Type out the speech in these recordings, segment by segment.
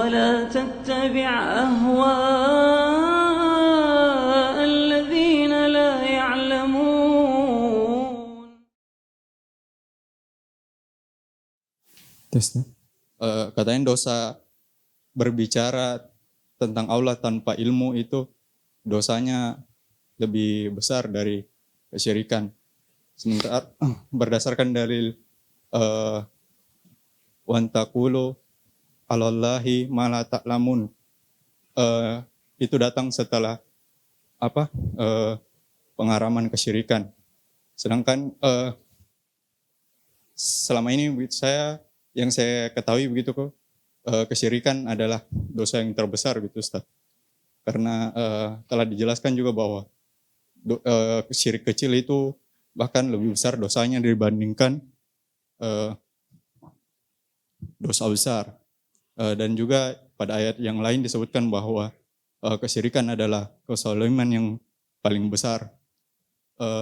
ولا تتبع أهواء الذين لا يعلمون. Katanya dosa berbicara tentang Allah tanpa ilmu itu dosanya lebih besar dari kesyirikan. Sementara berdasarkan dalil wantaqulu alallahi ma la ta'lamun, itu datang setelah pengharaman kesyirikan. Sedangkan selama ini yang saya ketahui begitu kok, kesyirikan adalah dosa yang terbesar gitu Ustaz. Karena telah dijelaskan juga bahwa syirik kecil itu bahkan lebih besar dosanya dibandingkan dosa besar. Dan juga pada ayat yang lain disebutkan bahwa kesyirikan adalah kezaliman yang paling besar.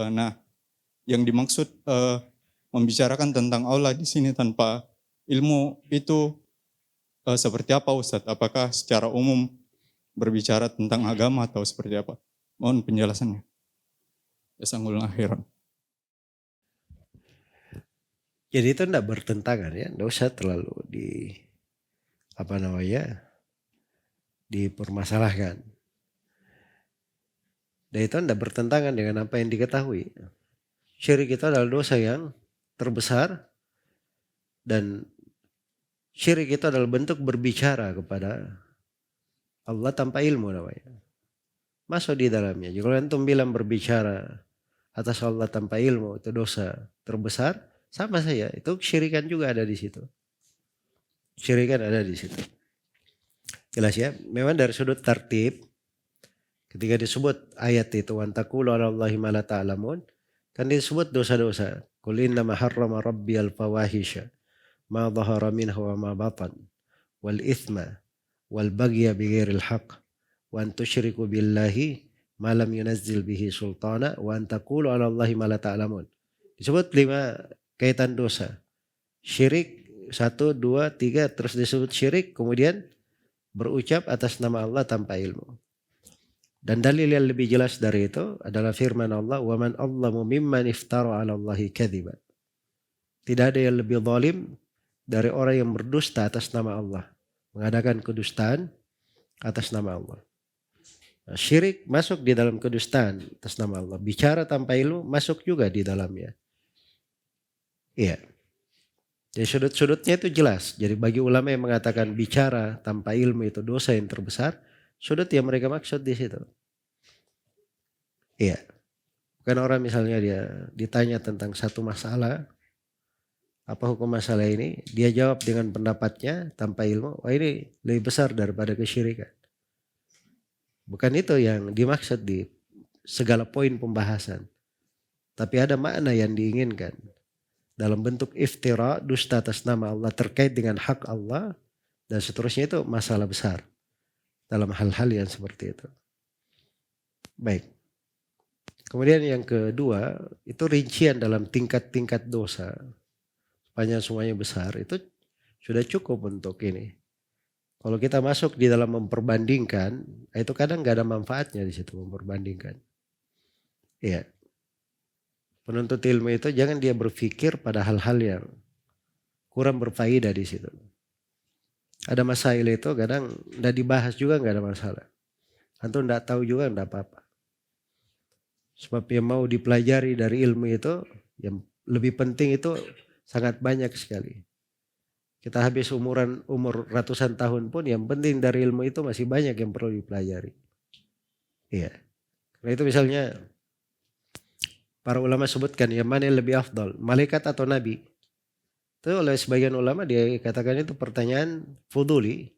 Nah, yang dimaksud membicarakan tentang Allah di sini tanpa ilmu itu seperti apa Ustadz? Apakah secara umum berbicara tentang agama atau seperti apa? Mohon penjelasannya. Jazakumullah khairan. Jadi itu tidak bertentangan ya, tidak usah terlalu dipermasalahkan. Dan itu tidak bertentangan dengan apa yang diketahui. Syirik itu adalah dosa yang terbesar dan syirik itu adalah bentuk berbicara kepada Allah tanpa ilmu namanya. Masuk di dalamnya. Jika antum bilang berbicara atas Allah tanpa ilmu itu dosa terbesar, sama saja. Itu syirikan juga ada di situ. Syirikan ada di situ. Jelas ya. Memang dari sudut tartib, ketika disebut ayat itu wantaqulu 'alallahi ma la ta'lamun, kan disebut dosa-dosa. Qul innama harrama rabbiyal fawahisha ma dhahara minha wa ma batan wal ithma wal baghya bighairil haqq wa an tusyriku billahi ma lam yunazzil bihi sultana wa an taqulu 'alallahi ma la ta'lamun. Disebut 5 kaitan dosa. Syirik 1, 2, 3 terus disebut syirik, kemudian berucap atas nama Allah tanpa ilmu. Dan dalil yang lebih jelas dari itu adalah firman Allah, "Wa man adlamu mimman iftara 'ala Allahi kadziban." Tidak ada yang lebih zalim dari orang yang berdusta atas nama Allah, mengadakan kedustaan atas nama Allah. Nah, syirik masuk di dalam kedustaan atas nama Allah. Bicara tanpa ilmu masuk juga di dalamnya. Iya. Jadi sudut-sudutnya itu jelas. Jadi bagi ulama yang mengatakan bicara tanpa ilmu itu dosa yang terbesar, sudut yang mereka maksud di situ. Iya. Bukan orang misalnya dia ditanya tentang satu masalah, apa hukum masalah ini, dia jawab dengan pendapatnya tanpa ilmu, wah ini lebih besar daripada kesyirikan. Bukan itu yang dimaksud di segala poin pembahasan. Tapi ada makna yang diinginkan. Dalam bentuk iftira, dusta atas nama Allah terkait dengan hak Allah, dan seterusnya itu masalah besar. Dalam hal-hal yang seperti itu. Baik. Kemudian yang kedua, itu rincian dalam tingkat-tingkat dosa. Sepanjang semuanya besar, itu sudah cukup untuk ini. Kalau kita masuk di dalam memperbandingkan, itu kadang gak ada manfaatnya di situ memperbandingkan. Iya. Penuntut ilmu itu jangan dia berpikir pada hal-hal yang kurang berfaedah di situ. Ada masail itu kadang tidak dibahas juga nggak ada masalah. Antum tidak tahu juga tidak apa-apa. Sebab yang mau dipelajari dari ilmu itu yang lebih penting itu sangat banyak sekali. Kita habis umur ratusan tahun pun yang penting dari ilmu itu masih banyak yang perlu dipelajari. Iya. Karena itu misalnya para ulama sebutkan yang mana yang lebih afdal, malaikat atau nabi? Itu oleh sebagian ulama dia katakan itu pertanyaan fuduli,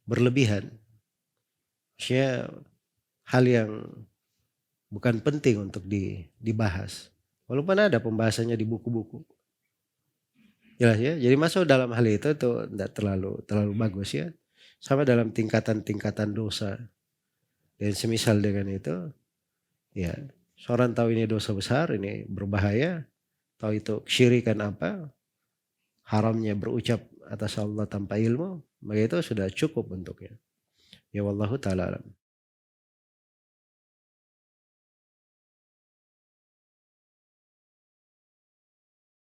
berlebihan. Maksudnya hal yang bukan penting untuk dibahas. Walaupun ada pembahasannya di buku-buku. Jelas ya, jadi masuk dalam hal itu tidak terlalu bagus ya. Sama dalam tingkatan-tingkatan dosa. Dan semisal dengan itu, ya seorang tahu ini dosa besar, ini berbahaya, tahu itu syirikan apa, haramnya berucap atas Allah tanpa ilmu, maka itu sudah cukup untuknya. Ya wallahu ta'ala alam.